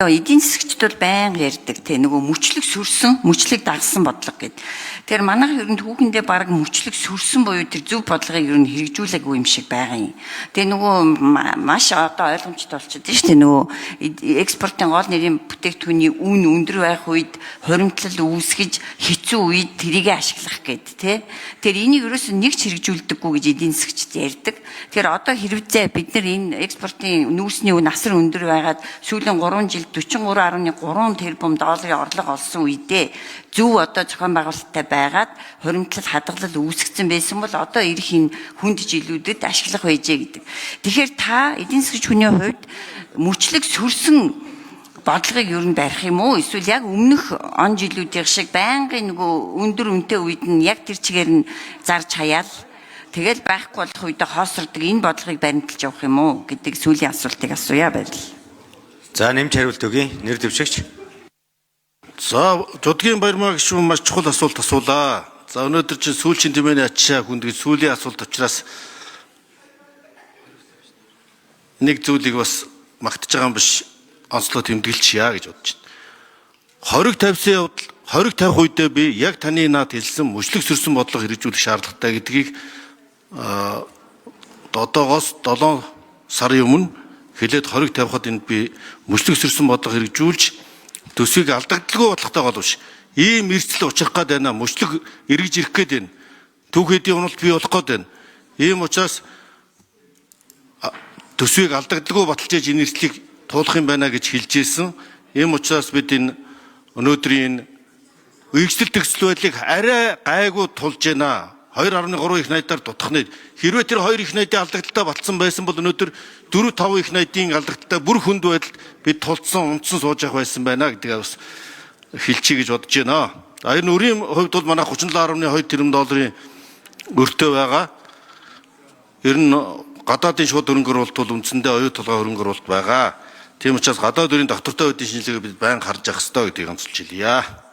Эдийн засагчд бол байнга ярьдаг те нөгөө мөчлөг сүрсэн, мөчлөг дагсан бодлого гэд. Тэгэхээр манайх ер нь түүхэндээ баг мөчлөг сүрсэн буюу тэр зөв бодлогыг ер нь хэрэгжүүлээгүй юм шиг байгаа юм. Тэгээ нөгөө маш одоо ойлгомжтой болчиход шүү дээ нөгөө экспортын гол нэрийн бүтээгдэхүүний үн өндөр байх үед хуримтлал үүсгэж хэцүү үед тэрийг ашиглах гэд те. Тэр энийг ерөөсөө нэг ч хэрэгжүүлдэггүй гэж эдийн засагчд ярьдаг. Тэгэхээр одоо хэрвээ бид нар энэ экспортын нүүрсний үн асар өндөр байгаад сүүлийн 3 жил 43.3 тэрбум долларын орлого олсон үедээ зөв одоо зохион байгуулалттай байгаад хуримтлал хадгалал үүсгэсэн байсан бол одоо ирэх энэ хүнд жилүүдэд ашиглах байжээ гэдэг. Тэгэхээр та эдийн засгийн хүний хувьд мөчлөг сүрсэн бодлогыг ер нь барих юм уу? Эсвэл яг өмнөх он жилүүдийн шиг байнгын нөгөө өндөр үнэтэй үед нь яг тэр чигээр нь зарж хаяал тэгэл байхгүй болох үед хоосордог энэ бодлогыг баримталж явах юм уу гэдэг сүүлийн асуултыг асууя баярлалаа. За нэмж хариулт өгье. Нэр дэвшигч. За Жудгийн Баярмаа гишүүн маш чухал асуулт асуулаа. За өнөөдөр чинь сүүлчийн тэмээний ачаа хүндгэж сүүлийн асуулт учраас нэг зүйлийг бас магтаж байгаа юм биш онцлог тэмдэглэчихъя гэж бодож байна. 20-50-ийн явдал 20-50 үедээ би яг таны наад хэлсэн мөчлөг сүрсэн бодлого хэрэгжүүлэх шаардлагатай гэдгийг одоогоос 7 сарын өмнө хэлээд 20-50-ад энд би мөчлөг сүрсэн бодлого хэрэгжүүлж төсвийг алдагдaltaгүй бодлоготой гол биш. Ийм эрсдэл учрах гээд байна. Мөчлөг эргэж ирэх гээд байна. Түүхэдийн уналт бий болох гээд байна. Ийм учраас төсвийг алдагдaltaгүй баталж яаж энэ эрсдлийг туулах юм байна гэж хэлж ирсэн. Ийм учраас бид энэ өнөөдрийн үйлчлэл төгсөл байдлыг арай гайгүй тулж байна. 2.3 их найдаар дутах нь хэрвээ тэр 2 их найдын алдагдaltaа батсан байсан бол өнөөдөр 4-5 их найдын алдагдaltaа бүр хүнд байдалд бид тулцсан унтсан сууж явах байсан байна гэдгийг бас хэлчихье гэж бодож байна. Энэ өрийн хувьд бол манай 37.2 тэрбум долларын өртөө байгаа. Ер нь гадаадын шууд хөрөнгө оруулалт бол үндсэндээ оюу толгой хөрөнгө оруулалт байгаа. Тийм учраас гадаад өрийн доктортой үеийн шинжилгээг бид байн харж явах хэрэгтэй гэдгийг онцолж хэлье.